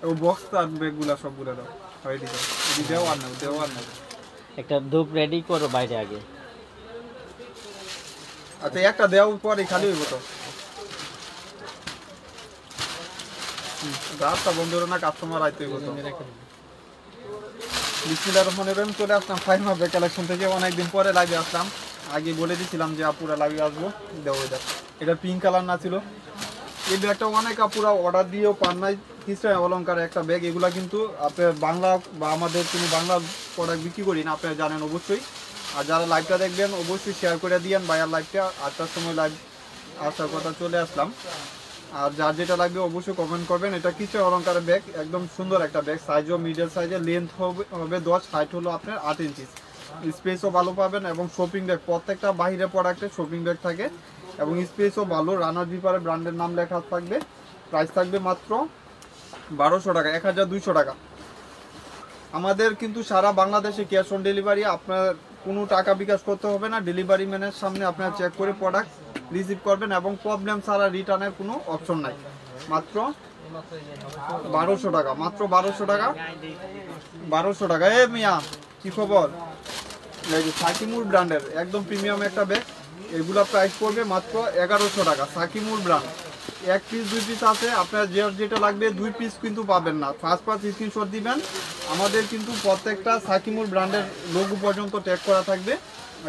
ও box আর ব্যাগগুলা সবগুলো দাও হয় দিও এদি দেও আর নাও একটা ধূপ রেডি করো বাইরে আগে। আচ্ছা একটা দেও পরে খালি হইব তো রাতটা বন্ধ হলো না কাস্টমার আইতে হইব তো বিসমিল্লাহির রহমানির রহিম চলে আসলাম ফাইমা ব্যাগ কালেকশন থেকে অনেকদিন পরে লাইভে আসলাম আগে বলে দিয়েছিলাম যে আপুরা লাইভে আসবো দেও এটা পিঙ্ক কালার না ছিল এই ব্যাগটা অনেক আপুরা অর্ডার দিয়েও পান নাই কৃষ্ণ অলঙ্কারের একটা ব্যাগ এগুলা কিন্তু আপনার বাংলা বা আমাদের কোনো বাংলা প্রোডাক্ট বিক্রি করি না আপনারা জানেন অবশ্যই আর যারা লাইভটা দেখবেন অবশ্যই শেয়ার করে দিয়েন ভাইয়ার লাইভটা 8টার সময় লাইভ আসার কথা চলে আসলাম আর যার যেটা লাগবে অবশ্যই কমেন্ট করবেন এটা কৃষ্ণ অলঙ্কারের ব্যাগ একদম সুন্দর একটা ব্যাগ সাইজও মিডল সাইজের লেন্থ হবে 10 হাইট হলো আপনার 8 ইঞ্চি স্পেসও ভালো পাবেন এবং শপিং ব্যাগ প্রত্যেকটা বাইরে প্রোডাক্টে শপিং ব্যাগ থাকে এবং স্পেসও ভালো রানার জিপারে ব্র্যান্ডের নাম লেখা থাকবে প্রাইস থাকবে মাত্র 1200 টাকা 1200 টাকা আমাদের কিন্তু সারা বাংলাদেশে ক্যাশ অন ডেলিভারি আপনার কোনো টাকা বিকাশ করতে হবে না ডেলিভারি ম্যানের সামনে আপনারা চেক করে প্রোডাক্ট রিসিভ করবেন এবং প্রবলেম ছাড়া রিটার্নের কোনো অপশন নাই মাত্র 1200 টাকা মাত্র 1200 টাকা 1200 টাকা এ মিয়া কি খবর সাকিমুর ব্র্যান্ডের একদম প্রিমিয়াম একটা ব্যাগ এগুলা প্রাইস পড়বে মাত্র 1100 টাকা সাকিমুর ব্র্যান্ড এক পিস দুই পিস আছে আপনার যেটা লাগবে দুই পিস কিন্তু পাবেন না ফার্স্ট স্ক্রিনশট দিবেন আমাদের কিন্তু প্রত্যেকটা সাকিমুর ব্র্যান্ডের লোগো পর্যন্ত ট্যাগ করা থাকবে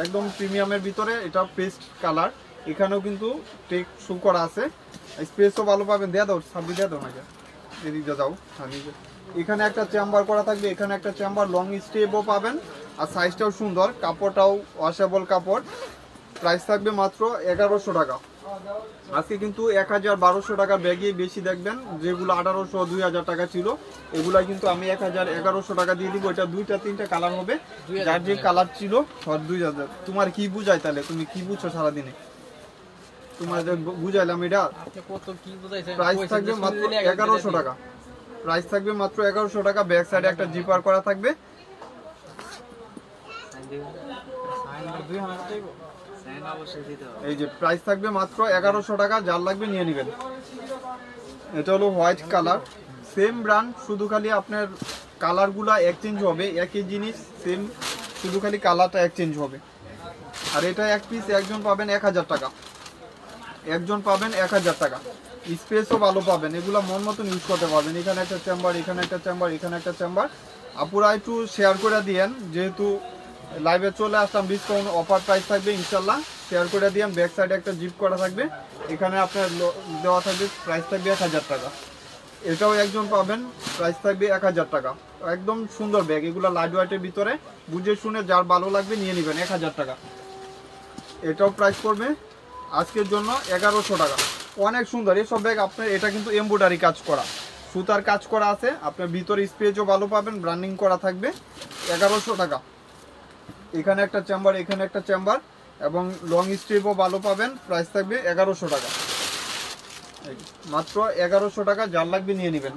একদম প্রিমিয়ামের ভিতরে এটা পেস্ট কালার এখানেও কিন্তু ট্যাগ শো করা আছে স্পেসও ভালো পাবেন দেয়া দাও সাবি দেয়া দাও নাকি এদিকে যাও এখানে একটা চেম্বার করা থাকবে এখানে একটা চেম্বার লং স্টেপও পাবেন আর সাইজটাও সুন্দর কাপড়টাও ওয়াশেবল কাপড় প্রাইস থাকবে মাত্র 1100 টাকা আজকে কিন্তু 1200 টাকা ব্যাগে বেশি দেখবেন যেগুলো 1800 2000 টাকা ছিল এগুলা কিন্তু আমি 1100 টাকা দিয়ে দিব এটা দুইটা তিনটা কালার হবে যার যে কালার ছিল সব 2000 তোমার কি বুঝাই তাহলে তুমি কি বুঝছো সারাদিনে তোমার বুঝাইলাম এটা কত কি বুঝাইছেন প্রাইস থাকবে মাত্র 1100 টাকা প্রাইস থাকবে মাত্র 1100 টাকা ব্যাক সাইডে একটা জিপার করা থাকবে এই যে প্রাইস থাকবে মাত্র 1100 টাকা যার লাগবে নিয়ে নেবেন এটা হলো হোয়াইট কালার সেম ব্র্যান্ড শুধু খালি আপনার কালারগুলা এক্সচেঞ্জ হবে একই জিনিস সেম শুধু খালি কালারটা এক্সচেঞ্জ হবে আর এটা এক পিস একজন পাবেন 1000 টাকা একজন পাবেন 1000 টাকা স্পেসও ভালো পাবেন এগুলা মন মতন ইউজ করতে পারবেন এখানে একটা চেম্বার এখানে একটা চেম্বার এখানে একটা চেম্বার আপুরা একটু শেয়ার করে দিয়েন যেহেতু লাইভে চলে আসলাম ডিসকাউন্ট অফার প্রাইস থাকবে ইনশাল্লাহ শেয়ার করে দিয়েন ব্যাক সাইডে একটা জিপ করা থাকবে এখানে আপনার দেওয়া থাকবে প্রাইস থাকবে 1000 টাকা এটাও একজন পাবেন প্রাইস থাকবে 1000 টাকা একদম সুন্দর ব্যাগ এগুলো লাইট ওয়েটের ভিতরে বুঝে শুনে যার ভালো লাগবে নিয়ে নেবেন 1000 টাকা এটাও প্রাইস পড়বে আজকের জন্য 1100 টাকা অনেক সুন্দর এসব ব্যাগ আপনার এটা কিন্তু এমব্রয়ডারি কাজ করা সুতার কাজ করা আছে আপনার ভিতরে স্পেসও ভালো পাবেন ব্র্যান্ডিং করা থাকবে 1100 টাকা এখানে একটা চেম্বার এখানে একটা চেম্বার এবং লং স্ট্রিপও ভালো পাবেন প্রাইস থাকবে 1100 টাকা মাত্র 1100 টাকা যার লাগবে নিয়ে নেবেন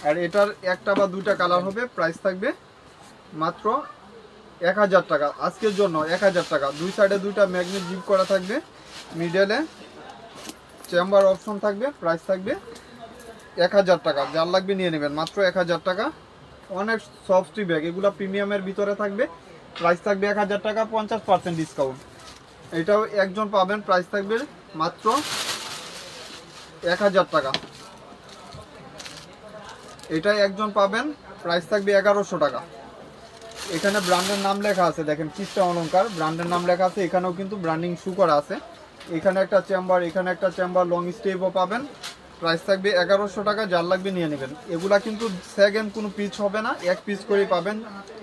আর এটার একটা বা দুইটা কালার হবে প্রাইস থাকবে মাত্র 1000 টাকা আজকের জন্য 1000 টাকা দুই সাইডে দুইটা ম্যাগনেট জিপ করা থাকবে মিডলে চেম্বার অপশন থাকবে প্রাইস থাকবে 1000 টাকা যার লাগবে নিয়ে নেবেন মাত্র 1000 টাকা অনেক সফট ব্যাগ এগুলো প্রিমিয়ামের ভিতরে থাকবে প্রাইস থাকবে 1000 টাকা 50% ডিসকাউন্ট এটাও একজন পাবেন প্রাইস থাকবে মাত্র 1000 টাকা এটা একজন পাবেন প্রাইস থাকবে 1100 টাকা এখানে ব্র্যান্ডের নাম লেখা আছে দেখেন কৃষ্ণ অলঙ্কার ব্র্যান্ডের নাম লেখা আছে এখানেও কিন্তু ব্র্যান্ডিং শু করা আছে এখানে একটা চেম্বার এখানে একটা চেম্বার লং স্টেপও পাবেন প্রাইস থাকবে 1100 টাকা যার লাগবে নিয়ে নেবেন এগুলা কিন্তু সেকেন্ড কোনো পিস হবে না এক পিস করেই পাবেন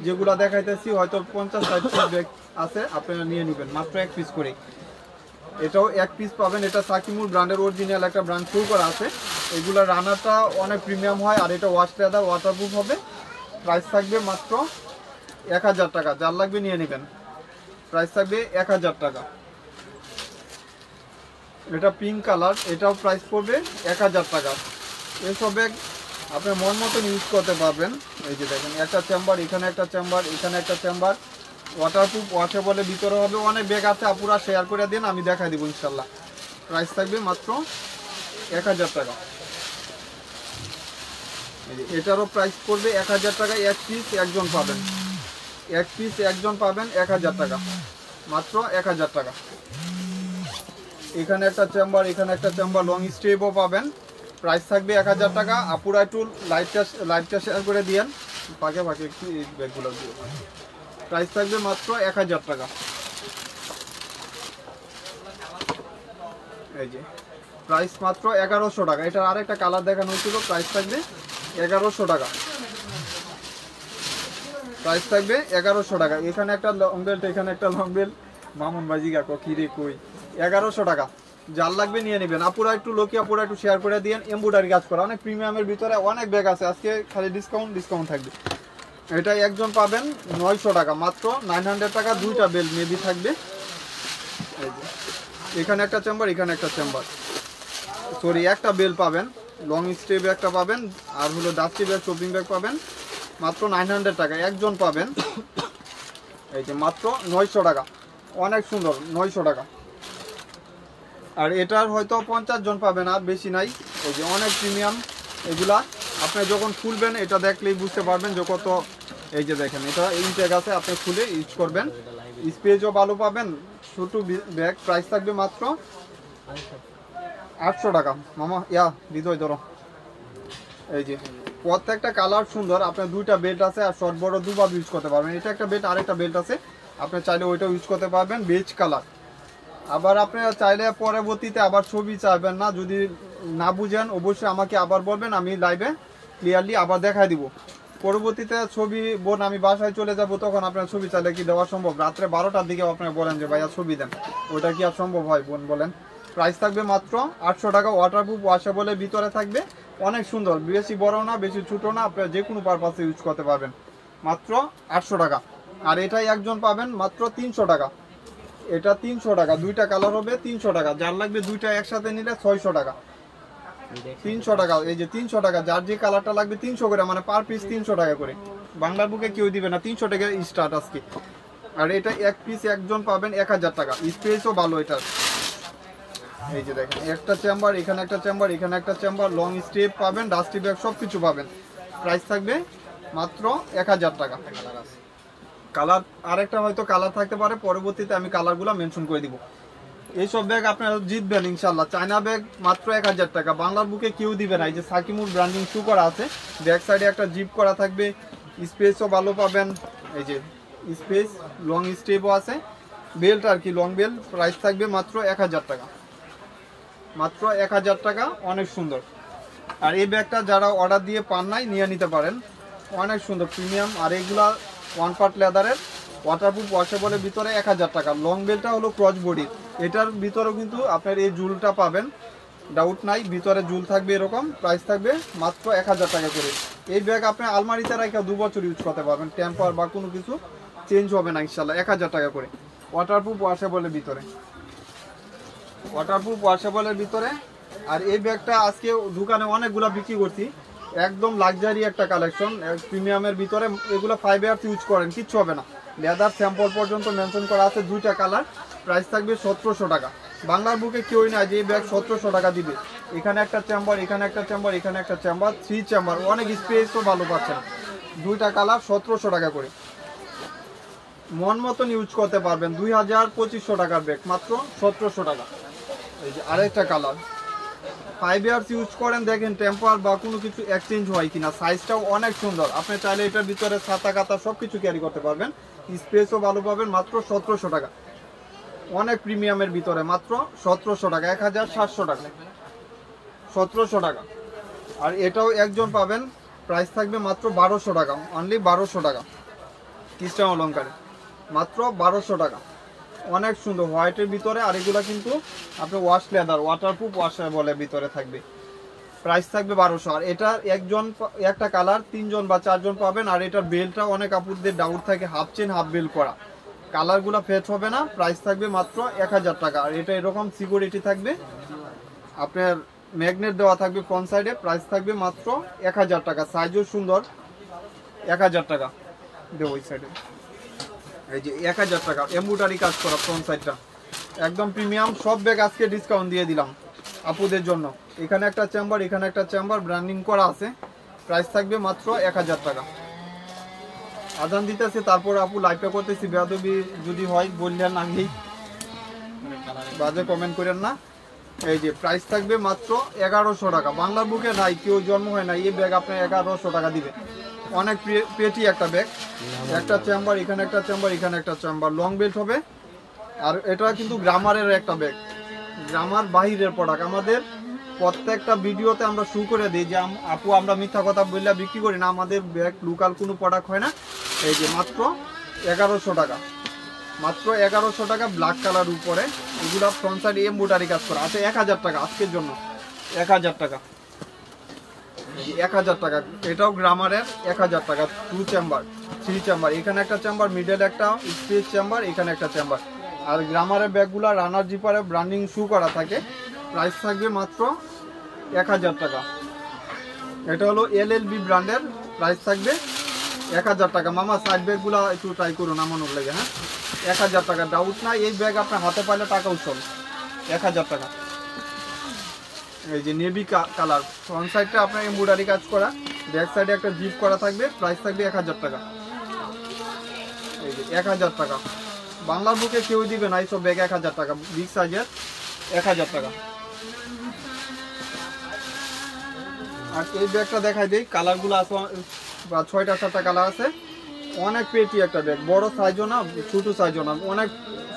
যেগুলা দেখাইতেছি হয়তো 50-60 পিস ব্যাগ আছে আপনারা নিয়ে নেবেন মাত্র এক পিস করে এটাও এক পিস পাবেন এটা সাকিমুর ব্র্যান্ডের অরিজিনাল একটা ব্র্যান্ড শু করা আছে এগুলা রানারটা অনেক প্রিমিয়াম হয় আর এটা ওয়াশ লেদার ওয়াটারপ্রুফ হবে প্রাইস থাকবে মাত্র 1000 টাকা যার লাগবে নিয়ে নেবেন প্রাইস থাকবে 1000 টাকা এটা পিঙ্ক কালার এটাও প্রাইস পড়বে 1000 টাকা এসব ব্যাগ আপনি মন মতন ইউজ করতে পারবেন এই যে দেখেন একটা চেম্বার এখানে একটা চেম্বার এখানে একটা চেম্বার ওয়াটারপ্রুফ ওয়াশেবলের ভিতরে হবে অনেক ব্যাগ আছে আপুরা শেয়ার করে দিন আমি দেখাই দেবো ইনশাল্লাহ প্রাইস থাকবে মাত্র 1000 টাকা এটারও প্রাইস পড়বে 1000 টাকা। এক পিস একজন পাবেন, এক পিস একজন পাবেন 1000 টাকা, মাত্র 1000 টাকা। এখানে একটা চেম্বার, এখানে একটা চেম্বার লং স্টেপও পাবেন, প্রাইস থাকবে 1000 টাকা। আপুরা একটু লাইভটা শেয়ার করে দিয়েন, ফাঁকে ফাঁকে একটু এই ব্যাগগুলো দিয়ে। প্রাইস থাকবে মাত্র 1000 টাকা। এই যে প্রাইস মাত্র 1100 টাকা। এটার আরেকটা কালার দেখানো হয়েছিল, প্রাইস থাকবে 1100 টাকা, প্রাইস থাকবে 1100 টাকা। এখানে একটা লং বেল্ট, এখানে একটা লং বেল্ট, মামুন বাজি কাকো কি রে কই, 1100 টাকা। যার লাগবে নিয়ে নেবেন। আপুরা একটু লোকে আপুরা একটু শেয়ার করে দিয়েন। এমব্রয়ডারি কাজ করা অনেক প্রিমিয়ামের ভিতরে অনেক ব্যাগ আছে, আজকে খালি ডিসকাউন্ট থাকবে। এটা একজন পাবেন 900 টাকা, মাত্র 900 টাকা। দুইটা বেল্ট মেবি থাকবে। এই যে এখানে একটা চেম্বার, এখানে একটা চেম্বার, সরি একটা বেল পাবেন, লং স্টে ব্যাগটা পাবেন, আর হলো ডাস্টি ব্যাগ শপিং ব্যাগ পাবেন, মাত্র 900 টাকা একজন পাবেন। এই যে মাত্র 900 টাকা, অনেক সুন্দর, 900 টাকা। আর এটার হয়তো 50 জন পাবেন, আর বেশি নাই। এই যে অনেক প্রিমিয়াম এগুলা, আপনি যখন খুলবেন এটা দেখলেই বুঝতে পারবেন যে কত। এই যে দেখেন এটা ইনটেক আছে, আপনি খুলে ইউজ করবেন, স্পেসও ভালো পাবেন। ছোট ব্যাগ, প্রাইস থাকবে মাত্র 800 টাকা। মামা হৃদয় ধরো। এই যে প্রত্যেকটা কালার সুন্দর, আপনার দুইটা বেল্ট আছে আর শর্ট বড় দুভাবে ইউজ করতে পারবেন। এটা একটা বেল্ট, আরেকটা বেল্ট আছে, আপনি চাইলে ওইটাও ইউজ করতে পারবেন, বেজ কালার। আবার আপনি চাইলে পরবর্তীতে আবার ছবি চাইবেন না, যদি না বুঝেন অবশ্যই আমাকে আবার বলবেন, আমি লাইভে ক্লিয়ারলি আবার দেখাই দিব। পরবর্তীতে ছবি বোন আমি বাসায় চলে যাব, তখন আপনার ছবি চাইলে কি দেওয়া সম্ভব? রাত্রে 12টার দিকে আপনারা বলেন যে ভাইয়া ছবি দেন, ওটা কি আর সম্ভব হয় বোন বলেন? প্রাইস থাকবে মাত্র 800 টাকা। ওয়াটারপ্রুফ ওয়াশেবলের ভিতরে থাকবে, অনেক সুন্দর, বেশি বড় না বেশি ছোট না, আপনারা যে কোনো পারপাসে ইউজ করতে পারবেন, মাত্র 800 টাকা। আর এটাই একজন পাবেন মাত্র 300 টাকা। এটা 300 টাকা, দুইটা কালার হবে 300 টাকা। যার লাগবে দুইটা একসাথে নিলে 600 টাকা, 300 টাকা। এই যে 300 টাকা, যার যে কালারটা লাগবে 300 করে, মানে পার পিস 300 টাকা করে। বাংলার বুকে কেউ দিবে না, 300 টাকা স্টার্ট আজকে। আর এটা এক পিস একজন পাবেন 1000 টাকা, স্পেসও ভালো এটার। এই যে দেখেন একটা চেম্বার, এখানে একটা চেম্বার, এখানে একটা চেম্বার, লং স্টেপ পাবেন, ডাস্টি ব্যাগ সব কিছু পাবেন। প্রাইস থাকবে মাত্র 1000 টাকা। কালার আরেকটা হয়তো কালার থাকতে পারে, পরবর্তীতে আমি কালারগুলো মেনশন করে দিব। এইসব ব্যাগ আপনারা জিতবেন ইনশাল্লাহ। চায়না ব্যাগ মাত্র 1000 টাকা, বাংলার বুকে কেউ দিবে না। এই যে সাকিমুর ব্র্যান্ডিং শু করা আছে, ব্যাক সাইডে একটা জিপ করা থাকবে, স্পেসও ভালো পাবেন। এই যে স্পেস, লং স্টেপও আছে, বেল্ট আর কি লং বেল্ট। প্রাইস থাকবে মাত্র 1000 টাকা, মাত্র 1000 টাকা, অনেক সুন্দর। আর এই ব্যাগটা যারা অর্ডার দিয়ে পান নাই নিয়ে নিতে পারেন, অনেক সুন্দর প্রিমিয়াম। আর এগুলা ওয়ান পার্ট লেদারের, ওয়াটারপ্রুফ ওয়াশেবলের ভিতরে 1000 টাকা। লং বেলটা হলো ক্রস বডির, এটার ভিতরেও কিন্তু আপনার এই জুলটা পাবেন, ডাউট নাই, ভিতরে জুল থাকবে এরকম। প্রাইস থাকবে মাত্র 1000 টাকা করে। এই ব্যাগ আপনি আলমারিতে রেখে 2 বছর ইউজ করতে পারবেন, টেম্পার বা কোনো কিছু চেঞ্জ হবে না ইনশাল্লাহ। 1000 টাকা করে ওয়াটারপ্রুফ ওয়াশেবলের ভিতরে, ওয়াটারপ্রুফ ওয়াশেবলের ভিতরে। আর এই ব্যাগটা আজকে দোকানে অনেকগুলো বিক্রি করছি, একদম লাক্সারি একটা কালেকশন, প্রিমিয়ামের ভিতরে। এগুলো 5 ইয়ার্স ইউজ করেন, কিচ্ছু হবে না। লেদার স্যাম্পল পর্যন্ত মেনশন করা আছে, দুইটা কালার। প্রাইস থাকবে 1700 টাকা। বাংলার বুকে কেউই না যে এই ব্যাগ 1700 টাকা দিবে। এখানে একটা চেম্বার, এখানে একটা চেম্বার, এখানে একটা চেম্বার, 3 চেম্বার, অনেক স্পেসও ভালো পাচ্ছেন। দুইটা কালার 1700 টাকা করে, মন মতন ইউজ করতে পারবেন। 2500 টাকার ব্যাগ, মাত্র 1700 টাকা। এই যে আরেকটা কালার, 5 ইয়ার্স ইউজ করেন, দেখেন টেম্পার বা কোনো কিছু এক্সচেঞ্জ হয় কিনা। সাইজটাও অনেক সুন্দর, আপনি চাইলে এটার ভিতরে ছাতা কাতা সব কিছু ক্যারি করতে পারবেন, স্পেসও ভালো পাবেন। মাত্র 1700 টাকা, অনেক প্রিমিয়ামের ভিতরে, মাত্র 1700 টাকা, 1700 টাকা, 1700 টাকা। আর এটাও একজন পাবেন, প্রাইস থাকবে মাত্র 1200 টাকা, অনলি 1200 টাকা। খ্রিস্টান অলঙ্কারে মাত্র 1200 টাকা, অনেক সুন্দর হোয়াইটের ভিতরে। আর এগুলো কিন্তু আপনি ওয়াশ লেদার, ওয়াটারপ্রুফ ওয়াশেবলের ভিতরে থাকবে। প্রাইস থাকবে 1200। আর এটা একজন একটা কালার 3 জন বা 4 জন পাবেন। আর এটার বেলটা অনেক আপুদের ডাউট থাকে, হাফ চেন হাফ বেল করা, কালারগুলো ফেট হবে না। প্রাইস থাকবে মাত্র 1000 টাকা। আর এটা এরকম সিকিউরিটি থাকবে, আপনার ম্যাগনেট দেওয়া থাকবে ফ্রন্ট সাইডে। প্রাইস থাকবে মাত্র 1000 টাকা, সাইজও সুন্দর। 1000 টাকা দেবো ওই সাইডে। এই যে 1000 টাকা, এমব্রয়ডারি কাজ করা ফ্রন্ট সাইডটা, একদম প্রিমিয়াম। সব ব্যাগ আজকে ডিসকাউন্ট দিয়ে দিলাম আপুদের জন্য। এখানে একটা চেম্বার, এখানে একটা চেম্বার, ব্র্যান্ডিং করা আছে। প্রাইস থাকবে মাত্র 1000 টাকা। আজান দিতেছে, তারপর আপু লাইভটা করতেছি, বেয়াদবি যদি হয় বললেন আগেই, বাজে কমেন্ট করেন না। এই যে প্রাইস থাকবে মাত্র 1100 টাকা। বাংলার বুকে নাই, কেউ জন্ম হয় না এই ব্যাগ আপনার 1100 টাকা দিবে। অনেক পেটি একটা ব্যাগ, একটা চেম্বার, এখানে একটা চেম্বার, এখানে একটা চেম্বার, লং বেল্ট হবে। আর এটা কিন্তু গ্রামারের একটা ব্যাগ, গ্রামার বাহিরের প্রোডাক্ট। আমাদের প্রত্যেকটা ভিডিওতে আমরা শু করে দিই যে আপু আমরা মিথ্যা কথা বললে বিক্রি করি না, আমাদের ব্যাগ লোকাল কোনো প্রোডাক্ট হয় না। এই যে মাত্র 1100 টাকা, মাত্র 1100 টাকা, ব্ল্যাক কালার উপরে, এগুলা ফ্রন্ট সাইড এমব্রয়ডারি কাজ করা আছে। 1000 টাকা আজকের জন্য, 1000 টাকা, 1000 টাকা। এটাও গ্রামারের, 1000 টাকা। 2 চেম্বার, 3 চেম্বার, এখানে একটা চেম্বার, মিডল একটা স্পেস চেম্বার, এখানে একটা চেম্বার। আর গ্রামারের ব্যাগগুলা রানার জিপারে ব্র্যান্ডিং শু করা থাকে। প্রাইস থাকবে মাত্র 1000 টাকা। এটা হলো এলএলবি ব্র্যান্ডের, প্রাইস থাকবে 1000 টাকা। মামা সাইড ব্যাগগুলো একটু ট্রাই করুন আমার লাগে, হ্যাঁ 1000 টাকা, ডাউট না। এই ব্যাগ আপনার হাতে পাইলে টাকা উঠল, 1000 টাকা। এই যে নেভি কালার, ফ্রন্ট সাইডটা আপনার এমব্রয়ডারি কাজ করা, ব্যাক সাইডে একটা জিপ করা থাকবে। প্রাইস থাকবে 1000 টাকা। এই যে 1000 টাকা, বাংলার বুকে কেউ দিবে না এইসব ব্যাগ। 1000 টাকা, বিগ সাইজের, 1000 টাকা। আর এই ব্যাগটা দেখাই দিই, কালারগুলো আছে 6টা-7টা কালার আছে। অনেক পেটি একটা ব্যাগ, বড় সাইজও না ছোট সাইজও না, অনেক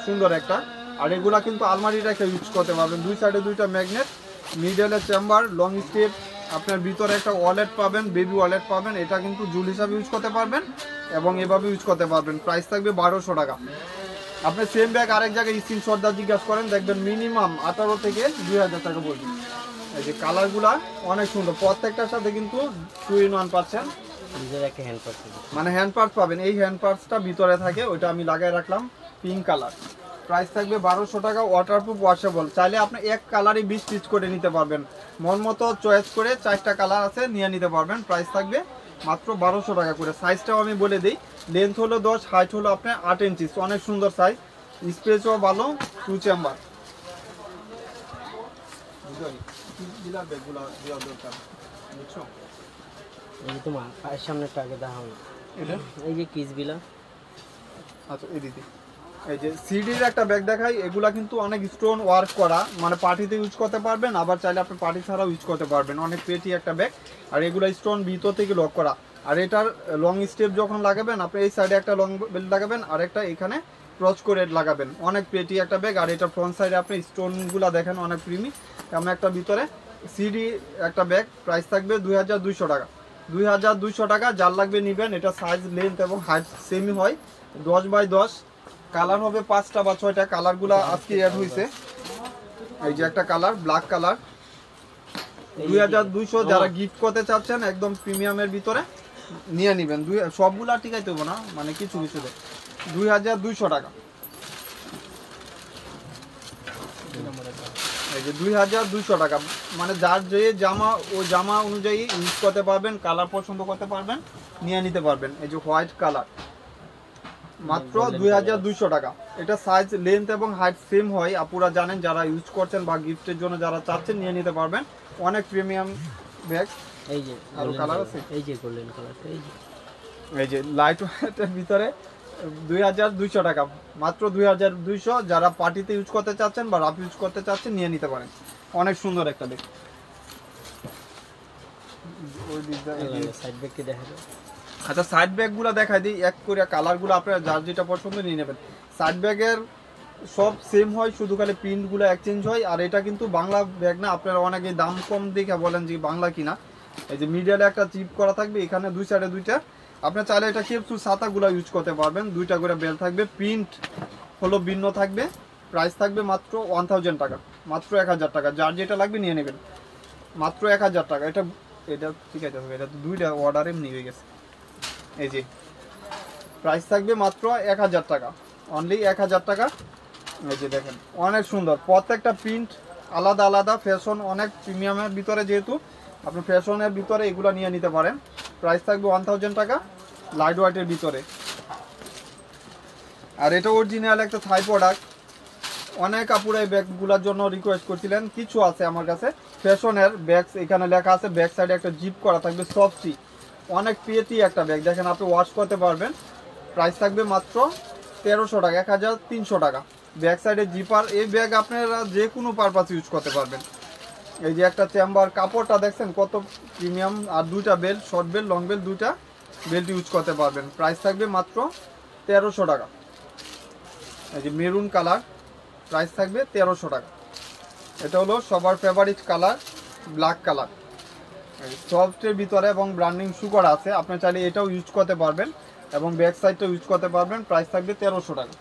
সুন্দর একটা। আর এগুলা কিন্তু আলমারি রেখে ইউজ করতে পারবেন। দুই সাইডে 2টা ম্যাগনেট, মিডলে চেম্বার, লং স্টেপ, আপনার ভিতরে একটা ওয়ালেট পাবেন, বেবি ওয়ালেট পাবেন। এটা কিন্তু জুল হিসাবে ইউজ করতে পারবেন এবং এভাবে ইউজ করতে পারবেন। প্রাইস থাকবে 1200 টাকা। আপনি সেম ব্যাগ আরেক জায়গায় স্ক্রিনশট দিয়ে জিজ্ঞাসা করেন, দেখবেন মিনিমাম 18 থেকে 2000 টাকা বলবেন। এই যে কালারগুলা অনেক সুন্দর, প্রত্যেকটার সাথে কিন্তু 2-in-1 পাচ্ছেন, একটা হ্যান্ড পার্স, মানে হ্যান্ড পার্স পাবেন। এই হ্যান্ড পার্সটা ভিতরে থাকে, ওইটা আমি লাগাই রাখলাম, পিঙ্ক কালার। প্রাইস থাকবে 1200 টাকা। ওয়াটারপ্রুফ, ওয়াশেবল, চাইলে আপনি এক কালারই 20 পিস করে নিতে পারবেন। মন মতো চয়েস করে 4টা কালার আছে, নিয়ে নিতে পারবেন। প্রাইস থাকবে মাত্র 1200 টাকা করে। সাইজটাও আমি বলে দিই, লেন্থ হলো 10, হাইট হলো আপনার 8 ইঞ্চি, অনেক সুন্দর সাইজ, স্পেসও ভালো, 2 চেম্বার। বুঝছো, এই যে তোমার পায়ের সামনে একটা আগে দেখা হবে, এটা এই যে কিসবিলা। আচ্ছা এই দিদি, এই যে সিডির একটা ব্যাগ দেখাই। এগুলা কিন্তু অনেক স্টোন ওয়ার্ক করা, মানে পার্টিতে ইউজ করতে পারবেন, আবার চাইলে আপনি পার্টি ছাড়াও ইউজ করতে পারবেন। অনেক পেটি একটা ব্যাগ, আর এগুলা স্টোন ভিতর থেকে লক করা। আর এটার লং স্টেপ যখন লাগাবেন, আপনি এই সাইডে একটা লং বেল্ট লাগাবেন, আর একটা এখানে ক্রস করে লাগাবেন। অনেক পেটি একটা ব্যাগ। আর এটা ফ্রন্ট সাইডে আপনি স্টোনগুলা দেখেন অনেক প্রিমি, এমন একটা ভিতরে সিডি একটা ব্যাগ। প্রাইস থাকবে 2200 টাকা, 2200 টাকা। যার লাগবে নিবেন। এটা সাইজ, লেন্থ এবং হাইট সেমই হয়, 10x10। কালার হবে 5টা বা 6টা, কালারগুলো আজকে অ্যাড হয়েছে। এই যে একটা কালার, ব্ল্যাক কালার, 2200। যারা গিফট করতে চাচ্ছেন একদম প্রিমিয়ামের ভিতরে নিয়ে নেবেন। সবগুলা টিকাইতে হবে না, মানে কিছু কিছু 2200 টাকা। এই যে 2200 টাকা, মানে যার যে জামা, ও জামা অনুযায়ী ইউজ করতে পারবেন, কালার পছন্দ করতে পারবেন, নিয়ে নিতে পারবেন। এই যে হোয়াইট কালার, মাত্র 2200 টাকা। এটা সাইজ, লেন্থ এবং হাইট সেম হয়, আপুরা জানেন, যারা ইউজ করছেন বা গিফটের জন্য যারা চাচ্ছেন নিয়ে নিতে পারবেন। অনেক প্রিমিয়াম ব্যাগ। এই যে আরো কালার আছে, এই যে গোল্ডেন কালারটা, এই যে লাইট ওয়েটের ভিতরে 2200 টাকা, মাত্র 2200। যারা পার্টিতে ইউজ করতে চাচ্ছেন বা রাফ ইউজ করতে চাচ্ছেন নিয়ে নিতে পারেন। অনেক সুন্দর একটা ব্যাগ। সাইড ব্যাগ কি দেখা যায়? আচ্ছা সাইড ব্যাগগুলো দেখাই দিই এক করে, কালারগুলো আপনারা যার যেটা পছন্দ নিয়ে নেবেন। সাইড ব্যাগের সব সেম হয়, শুধু খালি প্রিন্টগুলো এক্সচেঞ্জ হয়। আর এটা কিন্তু বাংলা ব্যাগ না, আপনারা অনেকে দাম কম দেখে বলেন যে বাংলা কিনা। এই যে মিডিয়ালে একটা চিপ করা থাকবে, এখানে দুই সাইডে 2টা। আপনার চাইলে এটা কেপসুল ছাতাগুলো ইউজ করতে পারবেন। 2টা করে বেল থাকবে, প্রিন্ট হলো ভিন্ন থাকবে। প্রাইস থাকবে মাত্র 1000 টাকা, মাত্র 1000 টাকা। যার যেটা লাগবে নিয়ে নেবেন, মাত্র 1000 টাকা। এটা এটা ঠিক আছে, এটা তো 2টা অর্ডার এমনি হয়ে গেছে। এই যে প্রাইস থাকবে মাত্র 1000 টাকা, অনলি 1000 টাকা। এই যে দেখেন অনেক সুন্দর, প্রত্যেকটা প্রিন্ট আলাদা আলাদা, ফ্যাশন অনেক প্রিমিয়ামের ভিতরে, যেহেতু আপনি ফ্যাশনের ভিতরে এগুলো নিয়ে নিতে পারেন। প্রাইস থাকবে 1000 টাকা, লাইট ওয়েটের ভিতরে। আর এটা অরিজিনাল একটা থাই প্রোডাক্ট। অনেক আপুরা এই ব্যাগগুলোর জন্য রিকোয়েস্ট করছিলেন, কিছু আছে আমার কাছে, ফ্যাশনের ব্যাগ, এখানে লেখা আছে ব্যাক সাইডে একটা জিপ করা থাকবে সফটি, অনেক পেটি একটা ব্যাগ, দেখেন আপনি ওয়াশ করতে পারবেন। প্রাইস থাকবে মাত্র 1300 টাকা, 1300 টাকা। ব্যাক সাইডে জিপার, এই ব্যাগ আপনারা যে কোনো পারপাস ইউজ করতে পারবেন। এই যে একটা চেম্বার, কাপড়টা দেখছেন কত প্রিমিয়াম, আর দুইটা belt, short belt long belt দুইটা বেল্ট ইউজ করতে পারবেন। প্রাইস থাকবে মাত্র 1300 টাকা। এই যে মেরুন কালার, প্রাইস থাকবে 1300 টাকা। এটা হলো সবার ফেভারিট কালার, ব্ল্যাক কালার, সফটের ভিতরে এবং ব্র্যান্ডিং শু করা আছে। আপনি চাইলে এটাও ইউজ করতে পারবেন এবং ব্যাক সাইডটাও ইউজ করতে পারবেন। প্রাইস থাকবে 1300 টাকা।